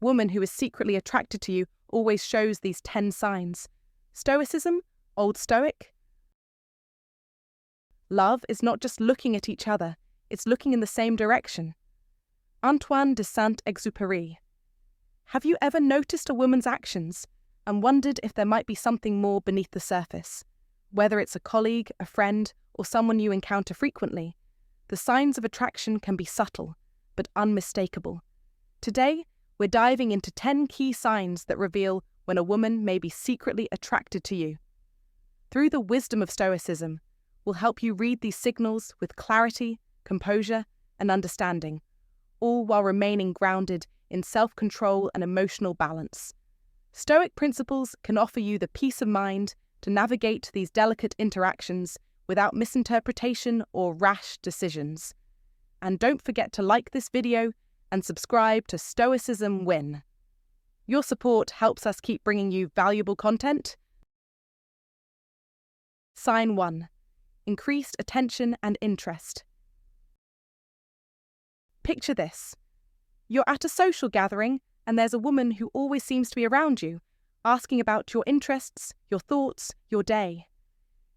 woman who is secretly attracted to you always shows these 10 signs. Stoicism, Old Stoic. Love is not just looking at each other, it's looking in the same direction. Antoine de Saint-Exupéry. Have you ever noticed a woman's actions and wondered if there might be something more beneath the surface? Whether it's a colleague, a friend, or someone you encounter frequently, the signs of attraction can be subtle, but unmistakable. Today, we're diving into 10 key signs that reveal when a woman may be secretly attracted to you. Through the wisdom of Stoicism, we'll help you read these signals with clarity, composure, and understanding, all while remaining grounded in self-control and emotional balance. Stoic Principles can offer you the peace of mind to navigate these delicate interactions without misinterpretation or rash decisions. And don't forget to like this video and subscribe to stoicismwin. Your support helps us keep bringing you valuable content. Sign 1. Increased attention and interest. Picture this. You're at a social gathering and there's a woman who always seems to be around you, asking about your interests, your thoughts, your day.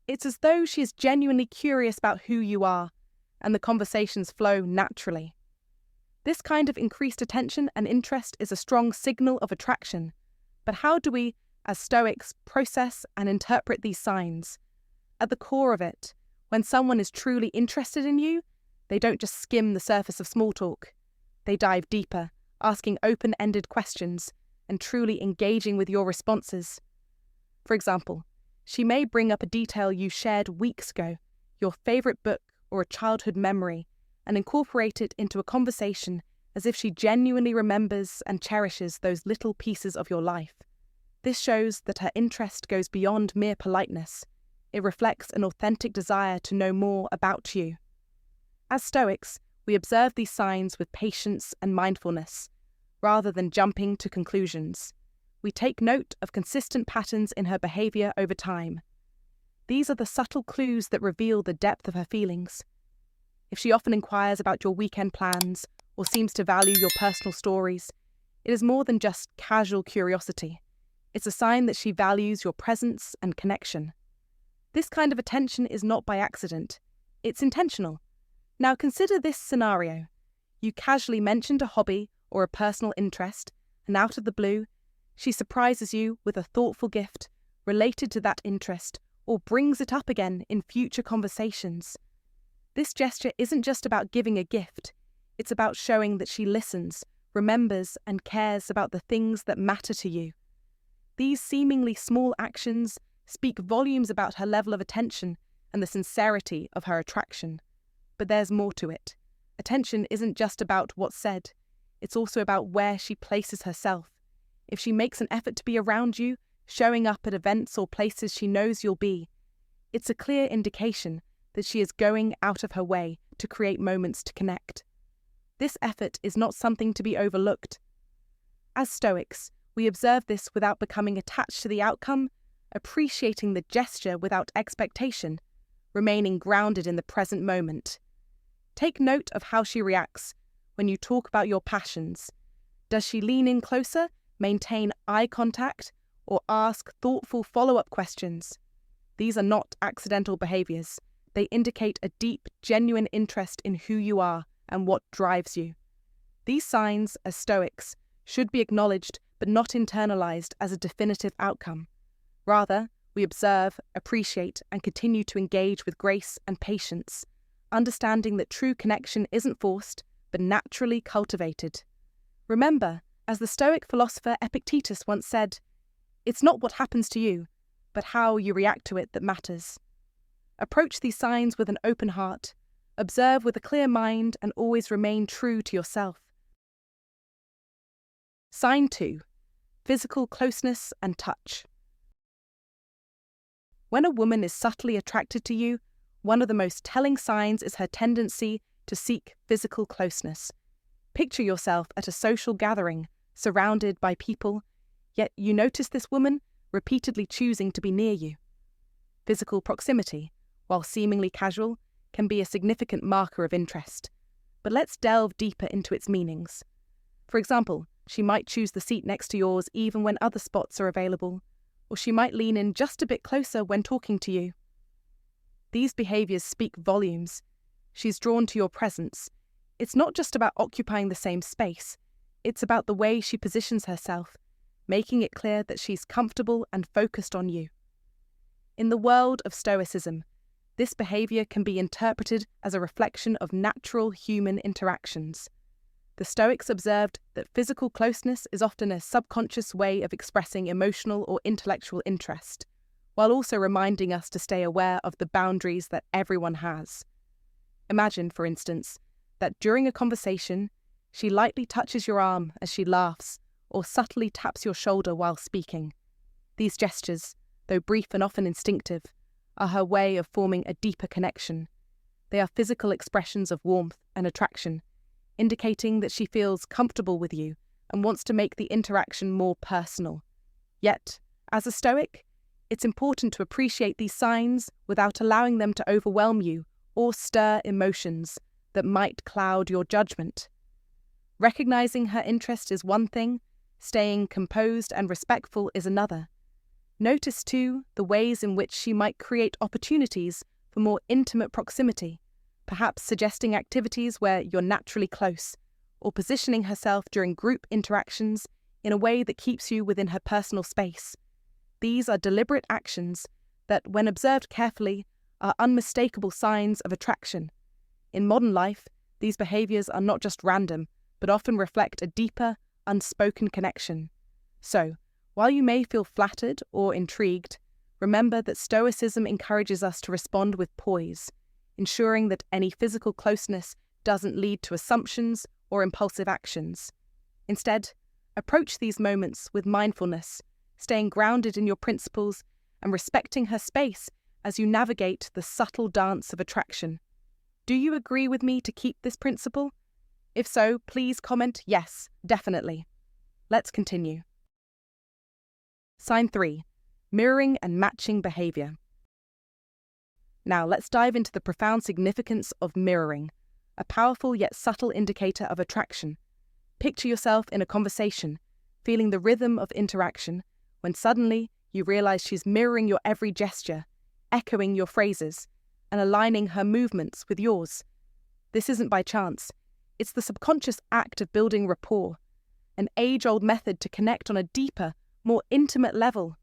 It's as though she is genuinely curious about who you are, and the conversations flow naturally. This kind of increased attention and interest is a strong signal of attraction. But how do we, as Stoics, process and interpret these signs? At the core of it, when someone is truly interested in you, they don't just skim the surface of small talk. They dive deeper, asking open-ended questions and truly engaging with your responses. For example, she may bring up a detail you shared weeks ago, your favorite book or a childhood memory, and incorporate it into a conversation as if she genuinely remembers and cherishes those little pieces of your life. This shows that her interest goes beyond mere politeness. It reflects an authentic desire to know more about you. As Stoics, we observe these signs with patience and mindfulness, rather than jumping to conclusions. We take note of consistent patterns in her behavior over time. These are the subtle clues that reveal the depth of her feelings. If she often inquires about your weekend plans or seems to value your personal stories, it is more than just casual curiosity. It's a sign that she values your presence and connection. This kind of attention is not by accident. It's intentional. Now consider this scenario. You casually mentioned a hobby or a personal interest, and out of the blue, she surprises you with a thoughtful gift related to that interest or brings it up again in future conversations. This gesture isn't just about giving a gift, it's about showing that she listens, remembers, and cares about the things that matter to you. These seemingly small actions speak volumes about her level of attention and the sincerity of her attraction. But there's more to it. Attention isn't just about what's said, it's also about where she places herself. If she makes an effort to be around you, showing up at events or places she knows you'll be, it's a clear indication that she is going out of her way to create moments to connect. This effort is not something to be overlooked. As Stoics, we observe this without becoming attached to the outcome, appreciating the gesture without expectation, remaining grounded in the present moment. Take note of how she reacts when you talk about your passions. Does she lean in closer, maintain eye contact, or ask thoughtful follow-up questions? These are not accidental behaviors. They indicate a deep, genuine interest in who you are and what drives you. These signs, as Stoics, should be acknowledged but not internalized as a definitive outcome. Rather, we observe, appreciate, and continue to engage with grace and patience, understanding that true connection isn't forced, but naturally cultivated. Remember, as the Stoic philosopher Epictetus once said, "It's not what happens to you, but how you react to it that matters." Approach these signs with an open heart, observe with a clear mind, and always remain true to yourself. Sign 2. Physical closeness and touch. When a woman is subtly attracted to you, one of the most telling signs is her tendency to seek physical closeness. Picture yourself at a social gathering, surrounded by people, yet you notice this woman repeatedly choosing to be near you. Physical proximity, while seemingly casual, can be a significant marker of interest. But let's delve deeper into its meanings. For example, She might choose the seat next to yours even when other spots are available, or she might lean in just a bit closer when talking to you. These behaviors speak volumes. She's drawn to your presence. It's not just about occupying the same space. It's about the way she positions herself, making it clear that she's comfortable and focused on you. In the world of Stoicism, this behavior can be interpreted as a reflection of natural human interactions. The Stoics observed that physical closeness is often a subconscious way of expressing emotional or intellectual interest, while also reminding us to stay aware of the boundaries that everyone has. Imagine, for instance, that during a conversation, she lightly touches your arm as she laughs, or subtly taps your shoulder while speaking. These gestures, though brief and often instinctive, are her way of forming a deeper connection. They are physical expressions of warmth and attraction, indicating that she feels comfortable with you and wants to make the interaction more personal. Yet, as a Stoic, it's important to appreciate these signs without allowing them to overwhelm you or stir emotions that might cloud your judgment. Recognizing her interest is one thing, staying composed and respectful is another. Notice, too, the ways in which she might create opportunities for more intimate proximity, perhaps suggesting activities where you're naturally close, or positioning herself during group interactions in a way that keeps you within her personal space. These are deliberate actions that, when observed carefully, are unmistakable signs of attraction. In modern life, these behaviors are not just random, but often reflect a deeper, unspoken connection. So, while you may feel flattered or intrigued, remember that Stoicism encourages us to respond with poise, ensuring that any physical closeness doesn't lead to assumptions or impulsive actions. Instead, approach these moments with mindfulness, staying grounded in your principles and respecting her space as you navigate the subtle dance of attraction. Do you agree with me to keep this principle? If so, please comment yes, definitely. Let's continue. Sign 3. Mirroring and matching behavior. Now let's dive into the profound significance of mirroring, a powerful yet subtle indicator of attraction. Picture yourself in a conversation, feeling the rhythm of interaction, when suddenly you realize she's mirroring your every gesture, echoing your phrases, and aligning her movements with yours. This isn't by chance. It's the subconscious act of building rapport, an age-old method to connect on a deeper, more intimate level.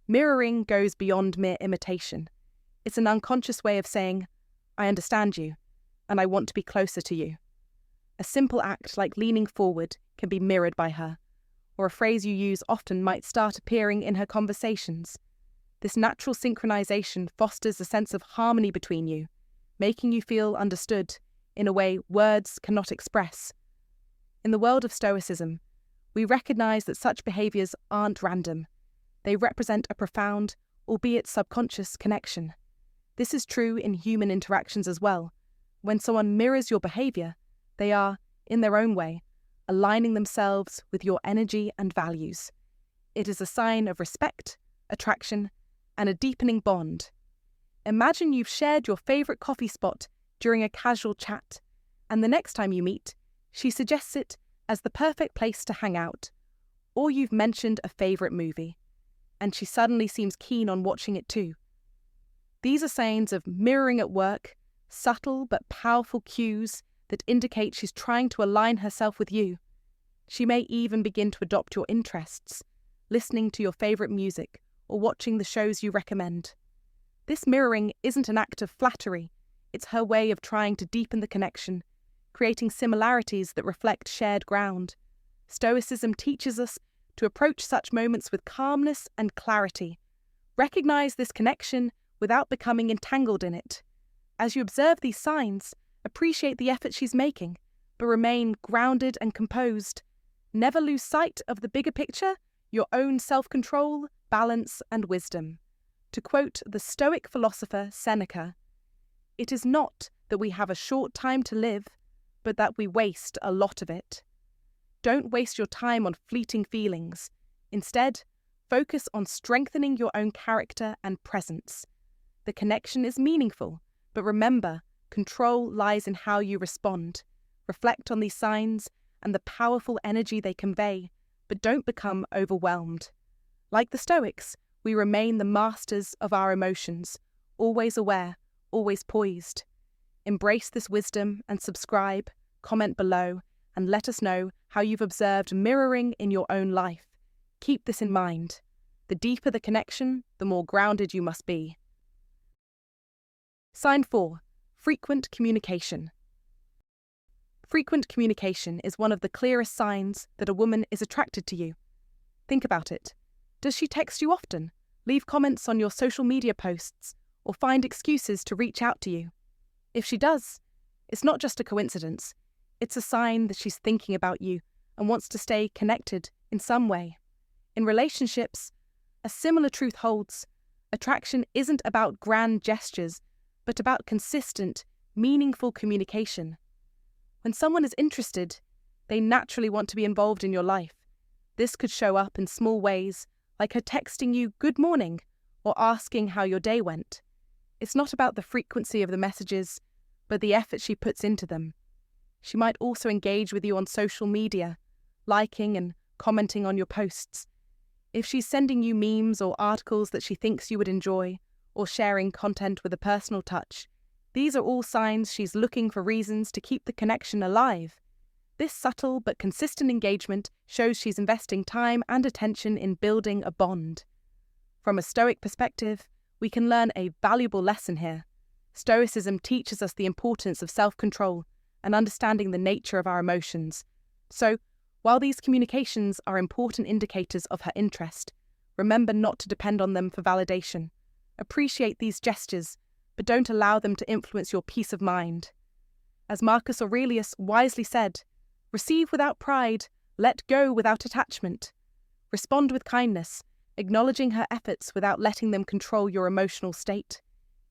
Mirroring goes beyond mere imitation. It's an unconscious way of saying, I understand you, and I want to be closer to you. A simple act like leaning forward can be mirrored by her, or a phrase you use often might start appearing in her conversations. This natural synchronization fosters a sense of harmony between you, making you feel understood in a way words cannot express. In the world of Stoicism, we recognize that such behaviors aren't random. They represent a profound, albeit subconscious, connection. This is true in human interactions as well. When someone mirrors your behavior, they are, in their own way, aligning themselves with your energy and values. It is a sign of respect, attraction, and a deepening bond. Imagine you've shared your favorite coffee spot during a casual chat, and the next time you meet, she suggests it as the perfect place to hang out. Or you've mentioned a favorite movie, and she suddenly seems keen on watching it too. These are signs of mirroring at work, subtle but powerful cues that indicate she's trying to align herself with you. She may even begin to adopt your interests, listening to your favorite music or watching the shows you recommend. This mirroring isn't an act of flattery, it's her way of trying to deepen the connection, creating similarities that reflect shared ground. Stoicism teaches us to approach such moments with calmness and clarity. Recognize this connection without becoming entangled in it. As you observe these signs, appreciate the effort she's making, but remain grounded and composed. Never lose sight of the bigger picture, your own self-control, balance, and wisdom. To quote the Stoic philosopher Seneca, "It is not that we have a short time to live, but that we waste a lot of it." Don't waste your time on fleeting feelings. Instead, focus on strengthening your own character and presence. The connection is meaningful, but remember, control lies in how you respond. Reflect on these signs and the powerful energy they convey, but don't become overwhelmed. Like the Stoics, we remain the masters of our emotions, always aware, always poised. Embrace this wisdom and subscribe, comment below, and let us know how you've observed mirroring in your own life. Keep this in mind. The deeper the connection, the more grounded you must be. Sign 4. Frequent communication. Frequent communication is one of the clearest signs that a woman is attracted to you. Think about it. Does she text you often, leave comments on your social media posts, or find excuses to reach out to you? If she does, it's not just a coincidence. It's a sign that she's thinking about you and wants to stay connected in some way. In relationships, a similar truth holds. Attraction isn't about grand gestures, but about consistent, meaningful communication. When someone is interested, they naturally want to be involved in your life. This could show up in small ways, like her texting you "good morning" or asking how your day went. It's not about the frequency of the messages, but the effort she puts into them. She might also engage with you on social media, liking and commenting on your posts. If she's sending you memes or articles that she thinks you would enjoy, or sharing content with a personal touch, these are all signs she's looking for reasons to keep the connection alive. This subtle but consistent engagement shows she's investing time and attention in building a bond. From a Stoic perspective, we can learn a valuable lesson here. Stoicism teaches us the importance of self-control and understanding the nature of our emotions. So, while these communications are important indicators of her interest, remember not to depend on them for validation. Appreciate these gestures, but don't allow them to influence your peace of mind. As Marcus Aurelius wisely said, "Receive without pride, let go without attachment." Respond with kindness, acknowledging her efforts without letting them control your emotional state.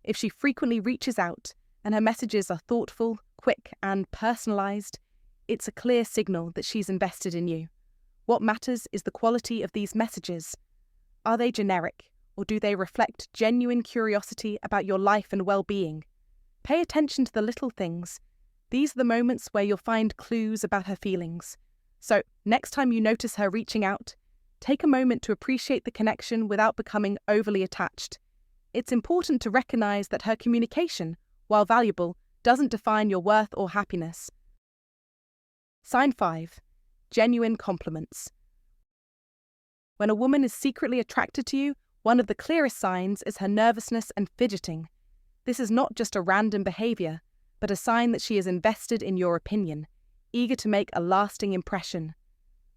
If she frequently reaches out and her messages are thoughtful, quick, and personalized, it's a clear signal that she's invested in you. What matters is the quality of these messages. Are they generic, or do they reflect genuine curiosity about your life and well-being? Pay attention to the little things. These are the moments where you'll find clues about her feelings. So, next time you notice her reaching out, take a moment to appreciate the connection without becoming overly attached. It's important to recognize that her communication, while valuable, doesn't define your worth or happiness. Sign 5. Genuine compliments. When a woman is secretly attracted to you, one of the clearest signs is her nervousness and fidgeting. This is not just a random behavior, but a sign that she is invested in your opinion, eager to make a lasting impression.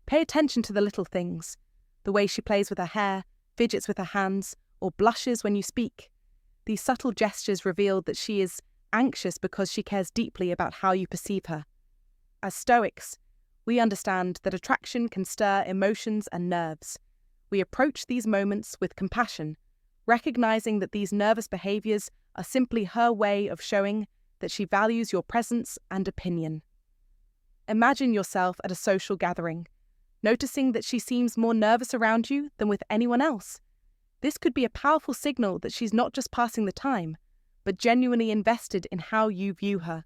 Pay attention to the little things, the way she plays with her hair, fidgets with her hands, or blushes when you speak. These subtle gestures reveal that she is anxious because she cares deeply about how you perceive her. As Stoics, we understand that attraction can stir emotions and nerves. We approach these moments with compassion, recognizing that these nervous behaviors are simply her way of showing that she values your presence and opinion. Imagine yourself at a social gathering, noticing that she seems more nervous around you than with anyone else. This could be a powerful signal that she's not just passing the time, but genuinely invested in how you view her.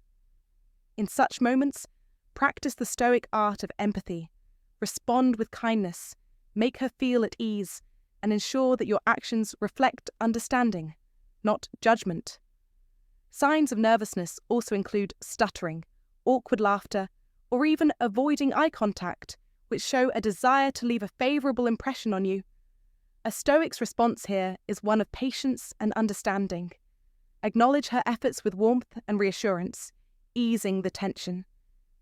In such moments, practice the Stoic art of empathy. Respond with kindness, make her feel at ease, and ensure that your actions reflect understanding, not judgment. Signs of nervousness also include stuttering, awkward laughter, or even avoiding eye contact, which show a desire to leave a favourable impression on you. A Stoic's response here is one of patience and understanding. Acknowledge her efforts with warmth and reassurance, easing the tension.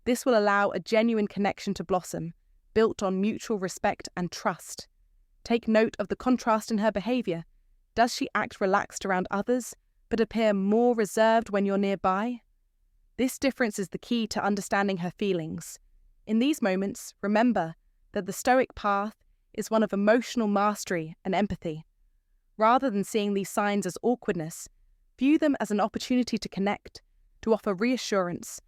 This will allow a genuine connection to blossom, built on mutual respect and trust. Take note of the contrast in her behaviour. Does she act relaxed around others, but appear more reserved when you're nearby? This difference is the key to understanding her feelings. In these moments, remember that the Stoic path is one of emotional mastery and empathy. Rather than seeing these signs as awkwardness, view them as an opportunity to connect, to offer reassurance,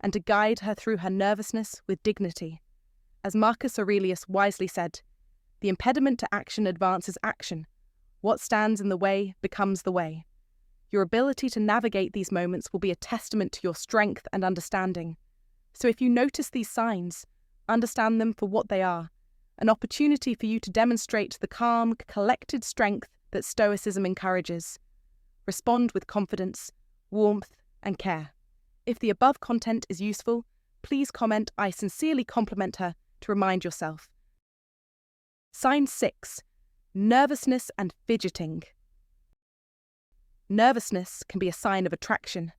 and to guide her through her nervousness with dignity. As Marcus Aurelius wisely said, "The impediment to action advances action. What stands in the way becomes the way." Your ability to navigate these moments will be a testament to your strength and understanding. So if you notice these signs, Understand them for what they are, an opportunity for you to demonstrate the calm, collected strength that Stoicism encourages. Respond with confidence, warmth, and care. If the above content is useful, please comment "I sincerely compliment her" to remind yourself. Sign 6. Nervousness and fidgeting. Nervousness can be a sign of attraction.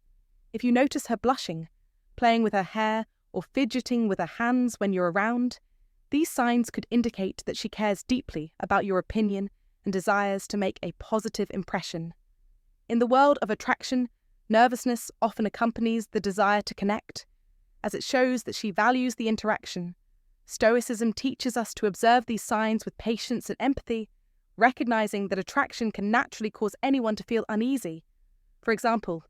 If you notice her blushing, playing with her hair, or fidgeting with her hands when you're around, these signs could indicate that she cares deeply about your opinion and desires to make a positive impression. In the world of attraction, nervousness often accompanies the desire to connect, as it shows that she values the interaction. Stoicism teaches us to observe these signs with patience and empathy, recognizing that attraction can naturally cause anyone to feel uneasy. For example,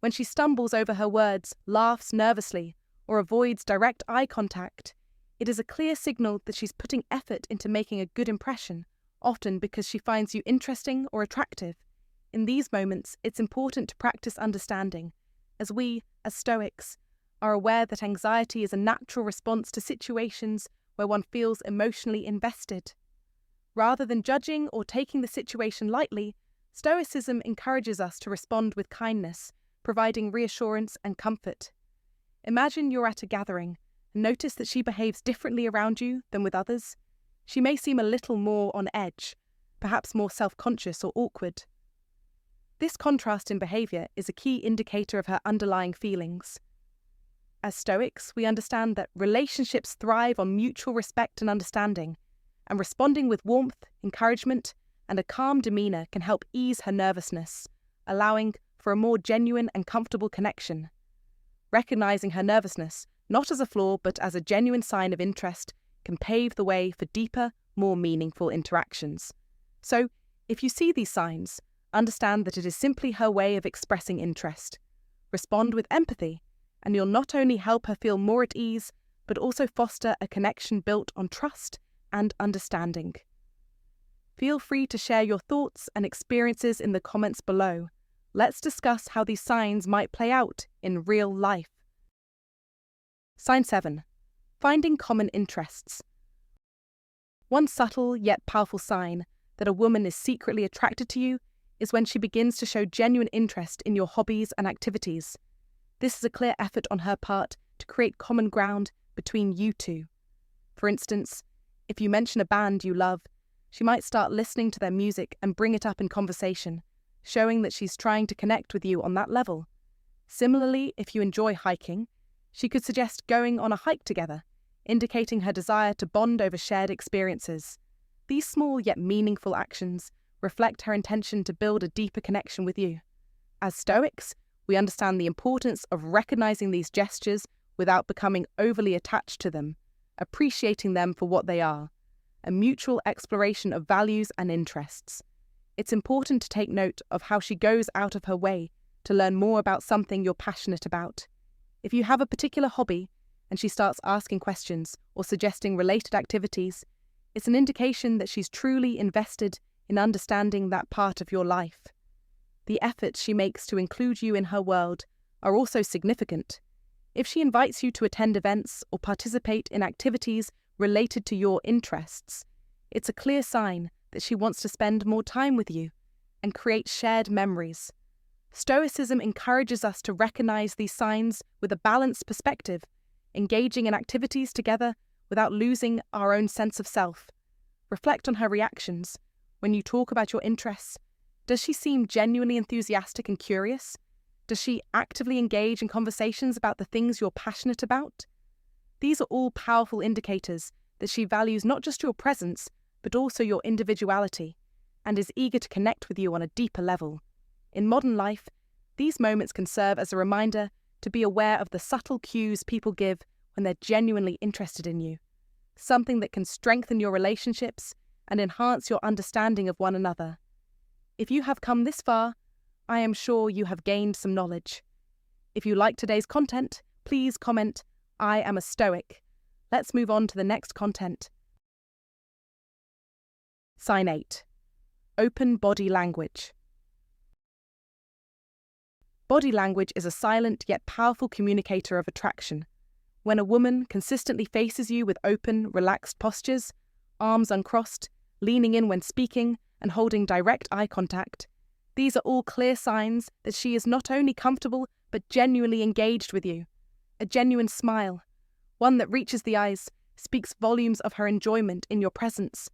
when she stumbles over her words, laughs nervously, or avoids direct eye contact, it is a clear signal that she's putting effort into making a good impression, often because she finds you interesting or attractive. In these moments, it's important to practice understanding, as we, as Stoics, are aware that anxiety is a natural response to situations where one feels emotionally invested. Rather than judging or taking the situation lightly, Stoicism encourages us to respond with kindness, providing reassurance and comfort. Imagine you're at a gathering and notice that she behaves differently around you than with others. She may seem a little more on edge, perhaps more self-conscious or awkward. This contrast in behaviour is a key indicator of her underlying feelings. As Stoics, we understand that relationships thrive on mutual respect and understanding, and responding with warmth, encouragement, and a calm demeanour can help ease her nervousness, allowing for a more genuine and comfortable connection. Recognizing her nervousness, not as a flaw but as a genuine sign of interest, can pave the way for deeper, more meaningful interactions. So, if you see these signs, understand that it is simply her way of expressing interest. Respond with empathy, and you'll not only help her feel more at ease, but also foster a connection built on trust and understanding. Feel free to share your thoughts and experiences in the comments below. Let's discuss how these signs might play out in real life. Sign 7. Finding common interests. One subtle yet powerful sign that a woman is secretly attracted to you is when she begins to show genuine interest in your hobbies and activities. This is a clear effort on her part to create common ground between you two. For instance, if you mention a band you love, she might start listening to their music and bring it up in conversation, showing that she's trying to connect with you on that level. Similarly, if you enjoy hiking, she could suggest going on a hike together, indicating her desire to bond over shared experiences. These small yet meaningful actions reflect her intention to build a deeper connection with you. As Stoics, we understand the importance of recognizing these gestures without becoming overly attached to them, appreciating them for what they are, a mutual exploration of values and interests. It's important to take note of how she goes out of her way to learn more about something you're passionate about. If you have a particular hobby and she starts asking questions or suggesting related activities, it's an indication that she's truly invested in understanding that part of your life. The efforts she makes to include you in her world are also significant. If she invites you to attend events or participate in activities related to your interests, it's a clear sign that she wants to spend more time with you and create shared memories. Stoicism encourages us to recognize these signs with a balanced perspective, engaging in activities together without losing our own sense of self. Reflect on her reactions. When you talk about your interests, does she seem genuinely enthusiastic and curious? Does she actively engage in conversations about the things you're passionate about? These are all powerful indicators that she values not just your presence, but also your individuality, and is eager to connect with you on a deeper level. In modern life, these moments can serve as a reminder to be aware of the subtle cues people give when they're genuinely interested in you, something that can strengthen your relationships and enhance your understanding of one another. If you have come this far, I am sure you have gained some knowledge. If you like today's content, please comment, "I am a Stoic." Let's move on to the next content. Sign 8. Open body language. Body language is a silent yet powerful communicator of attraction. When a woman consistently faces you with open, relaxed postures, arms uncrossed, leaning in when speaking, and holding direct eye contact, these are all clear signs that she is not only comfortable but genuinely engaged with you. A genuine smile, one that reaches the eyes, speaks volumes of her enjoyment in your presence.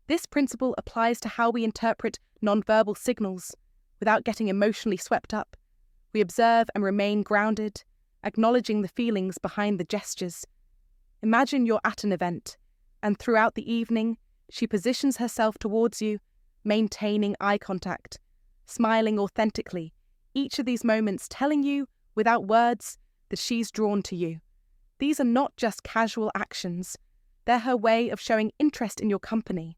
This principle applies to how we interpret nonverbal signals. Without getting emotionally swept up, we observe and remain grounded, acknowledging the feelings behind the gestures. Imagine you're at an event, and throughout the evening, she positions herself towards you, maintaining eye contact, smiling authentically, each of these moments telling you, without words, that she's drawn to you. These are not just casual actions, they're her way of showing interest in your company.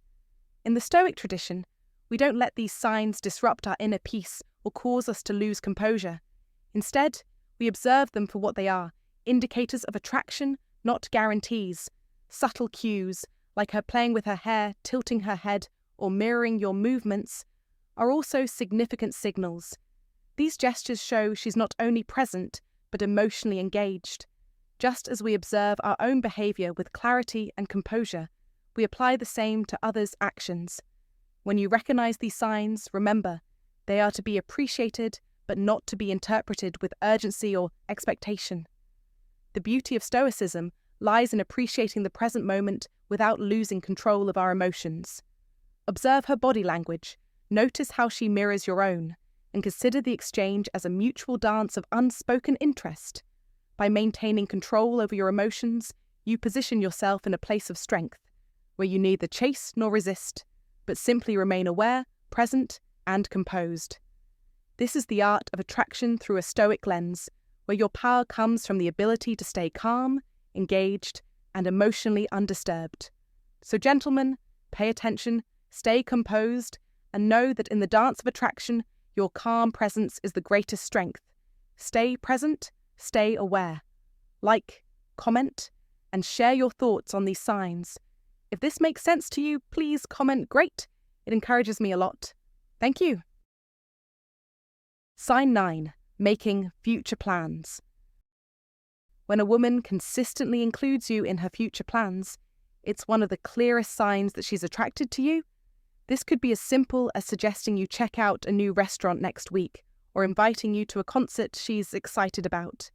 In the Stoic tradition, we don't let these signs disrupt our inner peace or cause us to lose composure. Instead, we observe them for what they are, indicators of attraction, not guarantees. Subtle cues, like her playing with her hair, tilting her head, or mirroring your movements, are also significant signals. These gestures show she's not only present, but emotionally engaged. Just as we observe our own behavior with clarity and composure, we apply the same to others' actions. When you recognize these signs, remember, they are to be appreciated, but not to be interpreted with urgency or expectation. The beauty of Stoicism lies in appreciating the present moment without losing control of our emotions. Observe her body language, notice how she mirrors your own, and consider the exchange as a mutual dance of unspoken interest. By maintaining control over your emotions, you position yourself in a place of strength, where you neither chase nor resist, but simply remain aware, present, and composed. This is the art of attraction through a Stoic lens, where your power comes from the ability to stay calm, engaged, and emotionally undisturbed. So gentlemen, pay attention, stay composed, and know that in the dance of attraction, your calm presence is the greatest strength. Stay present, stay aware. Like, comment, and share your thoughts on these signs. If this makes sense to you, please comment great. It encourages me a lot. Thank you. Sign 9. Making future plans. When a woman consistently includes you in her future plans, it's one of the clearest signs that she's attracted to you. This could be as simple as suggesting you check out a new restaurant next week, or inviting you to a concert she's excited about.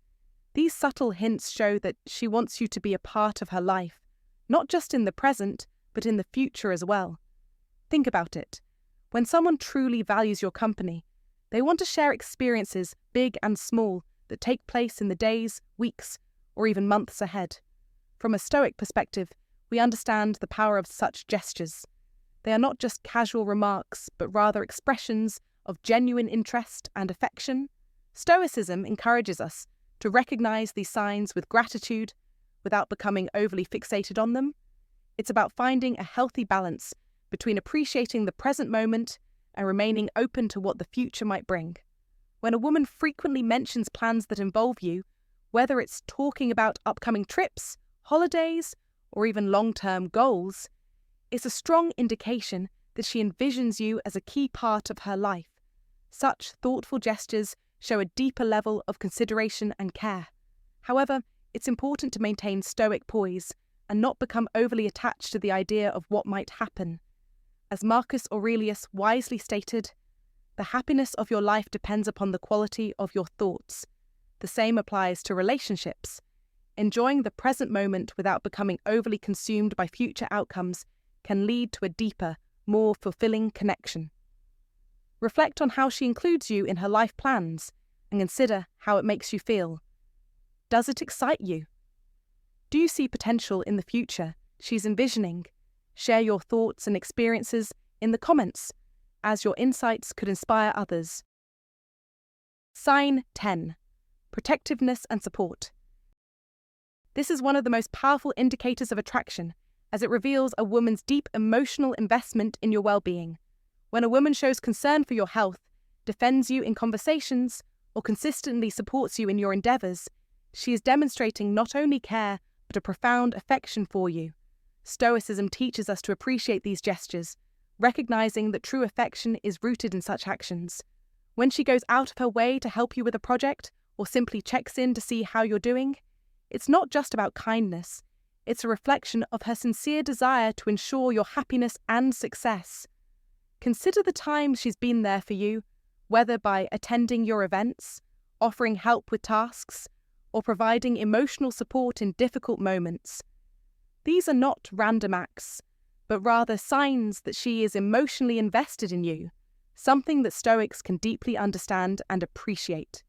These subtle hints show that she wants you to be a part of her life, not just in the present, but in the future as well. Think about it. When someone truly values your company, they want to share experiences, big and small, that take place in the days, weeks, or even months ahead. From a Stoic perspective, we understand the power of such gestures. They are not just casual remarks, but rather expressions of genuine interest and affection. Stoicism encourages us to recognize these signs with gratitude without becoming overly fixated on them. It's about finding a healthy balance between appreciating the present moment and remaining open to what the future might bring. When a woman frequently mentions plans that involve you, whether it's talking about upcoming trips, holidays, or even long-term goals, it's a strong indication that she envisions you as a key part of her life. Such thoughtful gestures show a deeper level of consideration and care. However, it's important to maintain Stoic poise and not become overly attached to the idea of what might happen. As Marcus Aurelius wisely stated, "The happiness of your life depends upon the quality of your thoughts." The same applies to relationships. Enjoying the present moment without becoming overly consumed by future outcomes can lead to a deeper, more fulfilling connection. Reflect on how she includes you in her life plans and consider how it makes you feel. Does it excite you? Do you see potential in the future she's envisioning? Share your thoughts and experiences in the comments, as your insights could inspire others. Sign 10. Protectiveness and support. This is one of the most powerful indicators of attraction, as it reveals a woman's deep emotional investment in your well-being. When a woman shows concern for your health, defends you in conversations, or consistently supports you in your endeavours, she is demonstrating not only care, but a profound affection for you. Stoicism teaches us to appreciate these gestures, recognizing that true affection is rooted in such actions. When she goes out of her way to help you with a project, or simply checks in to see how you're doing, It's not just about kindness, it's a reflection of her sincere desire to ensure your happiness and success. Consider the times she's been there for you, whether by attending your events, offering help with tasks, or providing emotional support in difficult moments. These are not random acts, but rather signs that she is emotionally invested in you, something that Stoics can deeply understand and appreciate.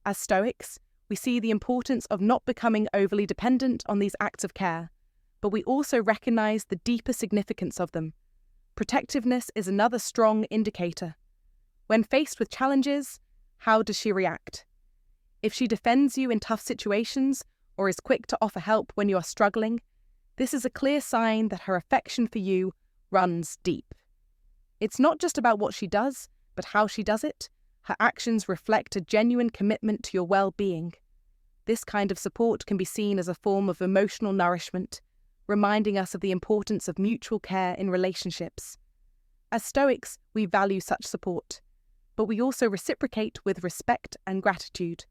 As Stoics, we see the importance of not becoming overly dependent on these acts of care, but we also recognize the deeper significance of them. Protectiveness is another strong indicator. When faced with challenges, how does she react? If she defends you in tough situations or is quick to offer help when you are struggling, this is a clear sign that her affection for you runs deep. It's not just about what she does, but how she does it. Her actions reflect a genuine commitment to your well-being. This kind of support can be seen as a form of emotional nourishment, reminding us of the importance of mutual care in relationships. As Stoics, we value such support, but we also reciprocate with respect and gratitude,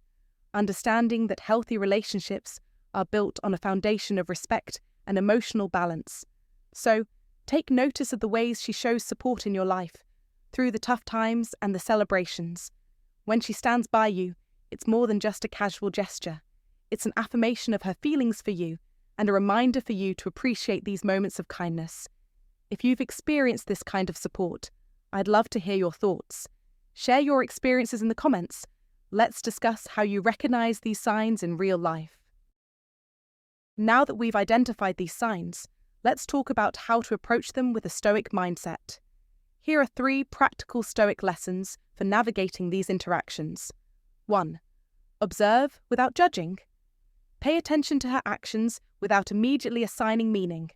understanding that healthy relationships are built on a foundation of respect and emotional balance. So, take notice of the ways she shows support in your life, through the tough times and the celebrations. When she stands by you, it's more than just a casual gesture. It's an affirmation of her feelings for you and a reminder for you to appreciate these moments of kindness. If you've experienced this kind of support, I'd love to hear your thoughts. Share your experiences in the comments. Let's discuss how you recognize these signs in real life. Now that we've identified these signs, let's talk about how to approach them with a Stoic mindset. Here are 3 practical Stoic lessons for navigating these interactions. 1. Observe without judging. Pay attention to her actions without immediately assigning meaning.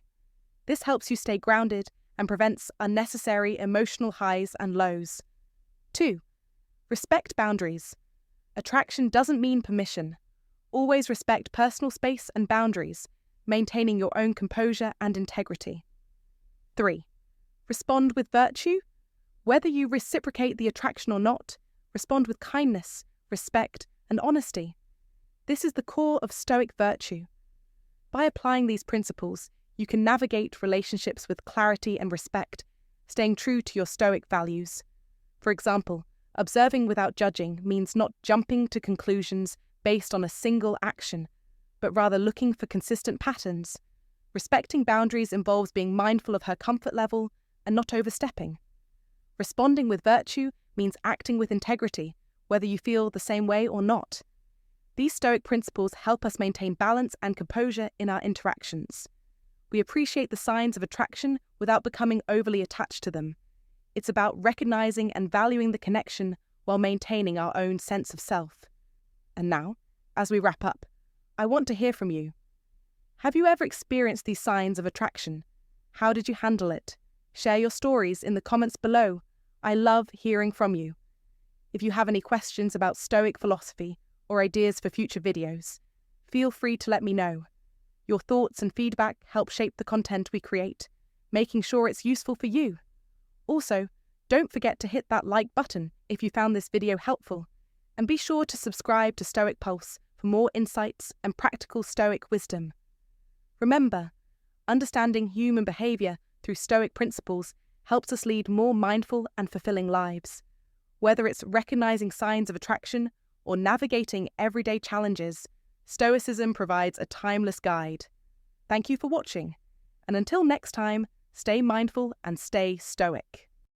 This helps you stay grounded and prevents unnecessary emotional highs and lows. 2. Respect boundaries. Attraction doesn't mean permission. Always respect personal space and boundaries, maintaining your own composure and integrity. 3. Respond with virtue. Whether you reciprocate the attraction or not, respond with kindness, respect, and honesty. This is the core of Stoic virtue. By applying these principles, you can navigate relationships with clarity and respect, staying true to your Stoic values. For example, observing without judging means not jumping to conclusions based on a single action, but rather looking for consistent patterns. Respecting boundaries involves being mindful of her comfort level and not overstepping. Responding with virtue means acting with integrity, whether you feel the same way or not. These Stoic principles help us maintain balance and composure in our interactions. We appreciate the signs of attraction without becoming overly attached to them. It's about recognizing and valuing the connection while maintaining our own sense of self. And now, as we wrap up, I want to hear from you. Have you ever experienced these signs of attraction? How did you handle it? Share your stories in the comments below. I love hearing from you. If you have any questions about Stoic philosophy or ideas for future videos, feel free to let me know. Your thoughts and feedback help shape the content we create, making sure it's useful for you. Also, don't forget to hit that like button if you found this video helpful, and be sure to subscribe to Stoic Pulse for more insights and practical Stoic wisdom. Remember, understanding human behavior through Stoic principles helps us lead more mindful and fulfilling lives. Whether it's recognizing signs of attraction or navigating everyday challenges, Stoicism provides a timeless guide. Thank you for watching, and until next time, stay mindful and stay Stoic.